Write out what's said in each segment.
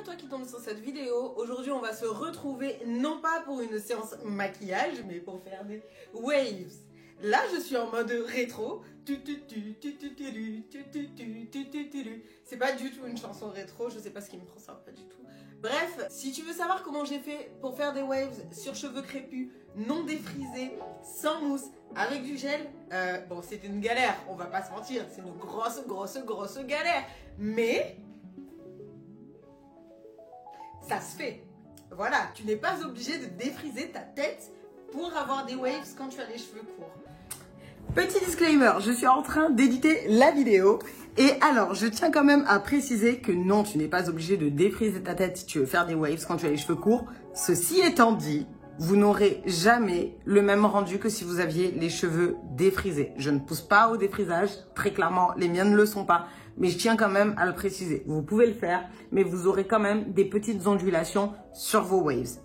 toi qui tombes sur cette vidéo. Aujourd'hui, on va se retrouver non pas pour une séance maquillage, mais pour faire des waves. Là, je suis en mode rétro. C'est pas du tout une chanson rétro, je sais pas ce qui me prend ça, pas du tout. Bref, si tu veux savoir comment j'ai fait pour faire des waves sur cheveux crépus, non défrisés, sans mousse, avec du gel, bon, c'était une galère, on va pas se mentir, c'est une grosse galère. Mais ça se fait. Voilà, tu n'es pas obligé de défriser ta tête pour avoir des waves quand tu as les cheveux courts. Petit disclaimer, je suis en train d'éditer la vidéo. Et alors, je tiens quand même à préciser que non, tu n'es pas obligé de défriser ta tête si tu veux faire des waves quand tu as les cheveux courts. Ceci étant dit, vous n'aurez jamais le même rendu que si vous aviez les cheveux défrisés. Je ne pousse pas au défrisage, très clairement, les miens ne le sont pas. Mais je tiens quand même à le préciser. Vous pouvez le faire, mais vous aurez quand même des petites ondulations sur vos waves.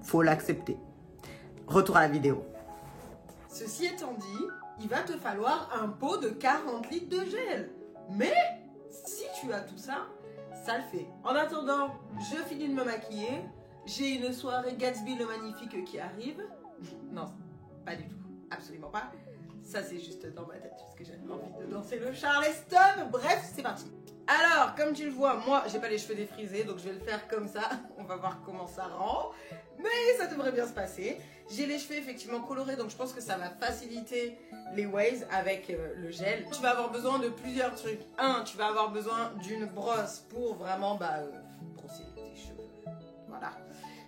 Faut l'accepter. Retour à la vidéo. Ceci étant dit, il va te falloir un pot de 40 litres de gel. Mais si tu as tout ça, ça le fait. En attendant, je finis de me maquiller. J'ai une soirée Gatsby le Magnifique qui arrive. Non, pas du tout. Absolument pas. Ça, c'est juste dans ma tête parce que j'ai envie de danser le Charleston. Bref, c'est parti. Alors, comme tu le vois, moi, j'ai pas les cheveux défrisés, donc je vais le faire comme ça. On va voir comment ça rend. Mais ça devrait bien se passer. J'ai les cheveux effectivement colorés, donc je pense que ça va faciliter les waves avec le gel. Tu vas avoir besoin de plusieurs trucs. Tu vas avoir besoin d'une brosse pour vraiment brosser tes cheveux. Voilà.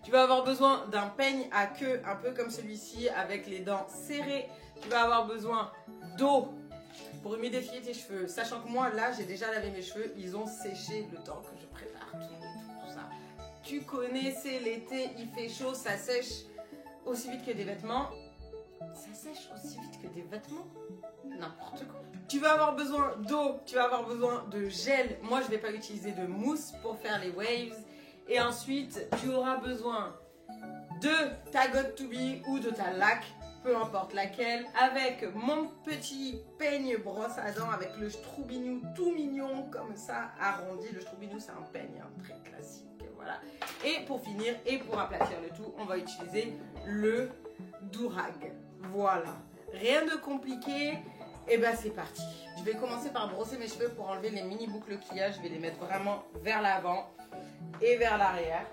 Tu vas avoir besoin d'un peigne à queue, un peu comme celui-ci, avec les dents serrées. Tu vas avoir besoin d'eau pour humidifier tes cheveux. Sachant que moi, là, j'ai déjà lavé mes cheveux. Ils ont séché le temps que je prépare tout ça. Tu connais, c'est l'été, il fait chaud, ça sèche aussi vite que des vêtements. Ça sèche aussi vite que des vêtements? N'importe quoi. Tu vas avoir besoin d'eau, tu vas avoir besoin de gel. Moi, je ne vais pas utiliser de mousse pour faire les waves. Et ensuite, tu auras besoin de ta got2b ou de ta laque, peu importe laquelle, avec mon petit peigne brosse à dents avec le Stroubignou tout mignon comme ça, arrondi. Le Stroubignou, c'est un peigne très classique, voilà. Et pour finir, et pour aplatir le tout, on va utiliser le Durag. Voilà, rien de compliqué. Et ben c'est parti. Je vais commencer par brosser mes cheveux pour enlever les mini boucles qu'il y a. Je vais les mettre vraiment vers l'avant et vers l'arrière.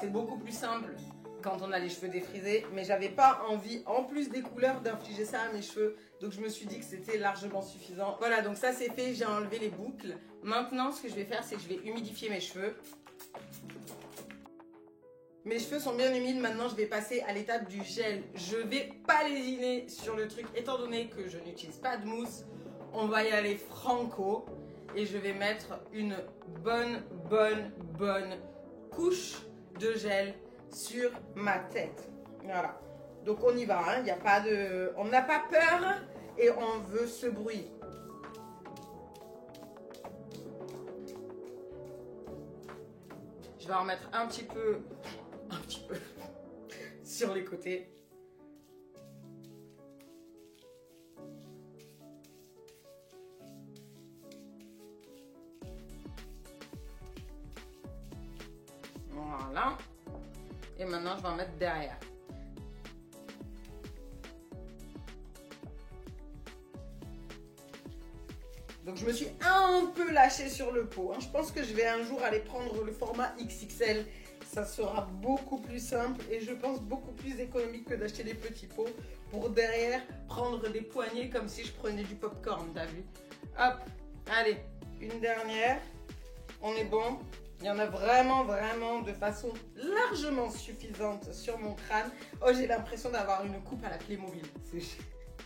C'est beaucoup plus simple quand on a les cheveux défrisés, mais j'avais pas envie, en plus des couleurs, d'infliger ça à mes cheveux, donc je me suis dit que c'était largement suffisant. Voilà, donc ça c'est fait, j'ai enlevé les boucles. Maintenant, ce que je vais faire, c'est que je vais humidifier mes cheveux. Mes cheveux sont bien humides, maintenant je vais passer à l'étape du gel. Je vais pas lésiner sur le truc, étant donné que je n'utilise pas de mousse, on va y aller franco. Et je vais mettre une bonne couche de gel sur ma tête. Voilà. Donc on y va, hein. Y a pas de... On n'a pas peur et on veut ce bruit. Je vais en mettre un petit peu sur les côtés. Voilà. Et maintenant, je vais en mettre derrière. Donc, je me suis un peu lâchée sur le pot. Hein. Je pense que je vais un jour aller prendre le format XXL. Ça sera beaucoup plus simple et je pense beaucoup plus économique que d'acheter des petits pots pour derrière prendre des poignées comme si je prenais du popcorn, t'as vu? Hop, allez, une dernière. On est bon. Il y en a vraiment de façon largement suffisante sur mon crâne. Oh, j'ai l'impression d'avoir une coupe à la Playmobil. C'est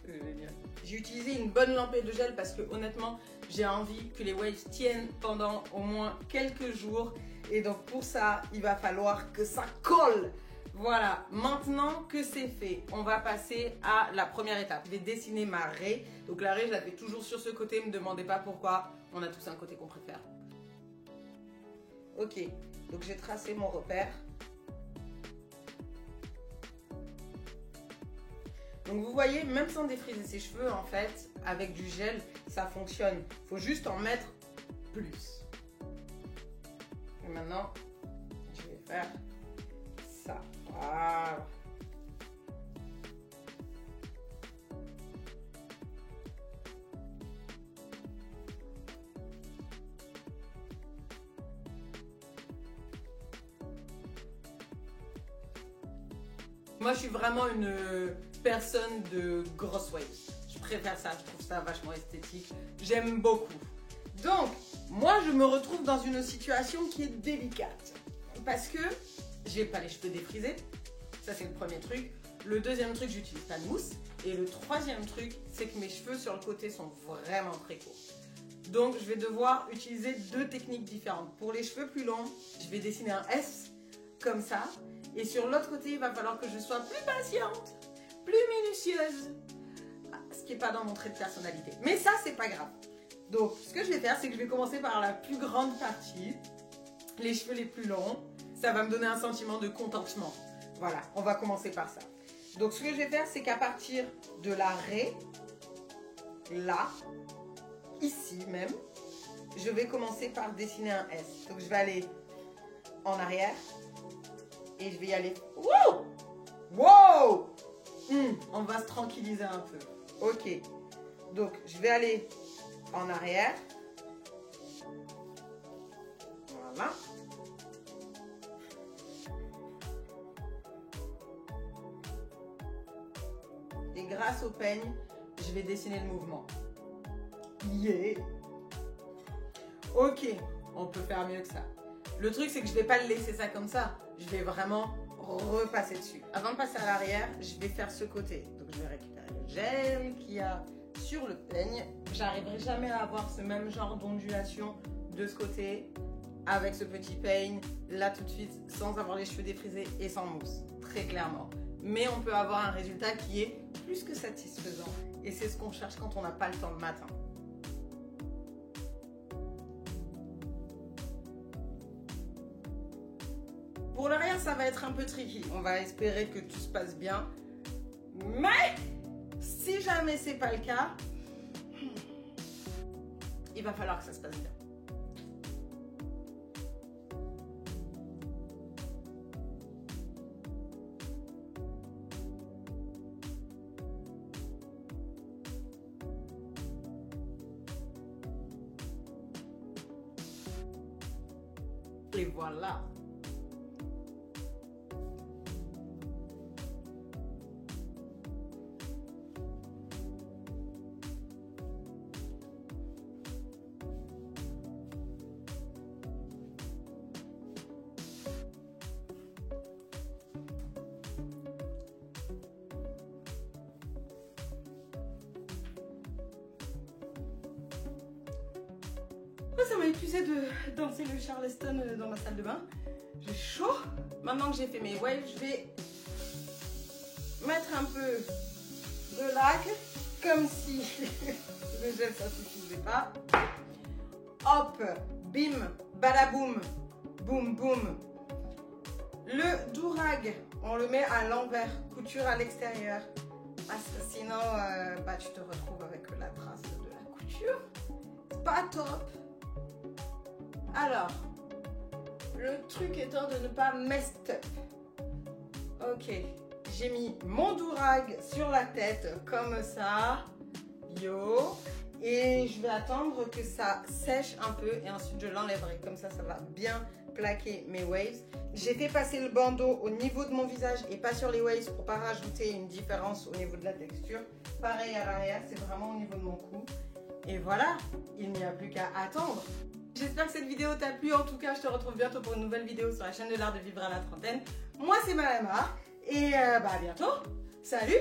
génial. J'ai utilisé une bonne lampée de gel parce que honnêtement, j'ai envie que les waves tiennent pendant au moins quelques jours. Et donc pour ça, il va falloir que ça colle. Voilà, maintenant que c'est fait, on va passer à la première étape. Je vais dessiner ma raie. Donc la raie, je la fais toujours sur ce côté, ne me demandez pas pourquoi. On a tous un côté qu'on préfère. Ok, donc j'ai tracé mon repère. Donc vous voyez, même sans défriser ses cheveux, en fait, avec du gel, ça fonctionne. Il faut juste en mettre plus. Et maintenant, faire ça. Voilà. Moi, je suis vraiment une personne de grosse wave. Je préfère ça, je trouve ça vachement esthétique. J'aime beaucoup. Donc, moi, je me retrouve dans une situation qui est délicate. Parce que j'ai pas les cheveux défrisés. Ça, c'est le premier truc. Le deuxième truc, j'utilise pas de mousse. Et le troisième truc, c'est que mes cheveux sur le côté sont vraiment très courts. Donc, je vais devoir utiliser deux techniques différentes. Pour les cheveux plus longs, je vais dessiner un S comme ça. Et sur l'autre côté, il va falloir que je sois plus patiente, plus minutieuse. Ce qui n'est pas dans mon trait de personnalité. Mais ça, c'est pas grave. Donc, ce que je vais faire, c'est que je vais commencer par la plus grande partie. Les cheveux les plus longs. Ça va me donner un sentiment de contentement. Voilà, on va commencer par ça. Donc, ce que je vais faire, c'est qu'à partir de la raie, là, ici même, je vais commencer par dessiner un S. Donc, je vais aller en arrière. Et je vais y aller. Wow! Wow! On va se tranquilliser un peu. Ok. Donc, je vais aller en arrière. Voilà. Et grâce au peigne, je vais dessiner le mouvement. Yeah! Ok. On peut faire mieux que ça. Le truc, c'est que je ne vais pas le laisser ça comme ça. Je vais vraiment repasser dessus. Avant de passer à l'arrière, je vais faire ce côté. Donc, je vais récupérer le gel qu'il y a sur le peigne. J'arriverai jamais à avoir ce même genre d'ondulation de ce côté avec ce petit peigne, là tout de suite, sans avoir les cheveux défrisés et sans mousse. Très clairement. Mais on peut avoir un résultat qui est plus que satisfaisant. Et c'est ce qu'on cherche quand on n'a pas le temps le matin. Pour l'arrière, ça va être un peu tricky. On va espérer que tout se passe bien. Mais si jamais c'est pas le cas, il va falloir que ça se passe bien. Et voilà. Ça m'a épuisé de danser le Charleston dans ma salle de bain. J'ai chaud. Maintenant que j'ai fait mes waves, je vais mettre un peu de lac, comme si le gel ça suffisait pas. Hop, bim, badaboum, boum boum. Le durag, on le met à l'envers, couture à l'extérieur. Parce que sinon, tu te retrouves avec la trace de la couture. C'est pas top. Alors, le truc étant de ne pas messed up. Ok, j'ai mis mon durag sur la tête comme ça. Yo. Et je vais attendre que ça sèche un peu et ensuite je l'enlèverai. Comme ça, ça va bien plaquer mes waves. J'ai fait passer le bandeau au niveau de mon visage et pas sur les waves pour pas rajouter une différence au niveau de la texture. Pareil à l'arrière, c'est vraiment au niveau de mon cou. Et voilà, il n'y a plus qu'à attendre. J'espère que cette vidéo t'a plu. En tout cas, je te retrouve bientôt pour une nouvelle vidéo sur la chaîne de l'art de vivre à la trentaine. Moi, c'est Malama. Et à bientôt. Salut!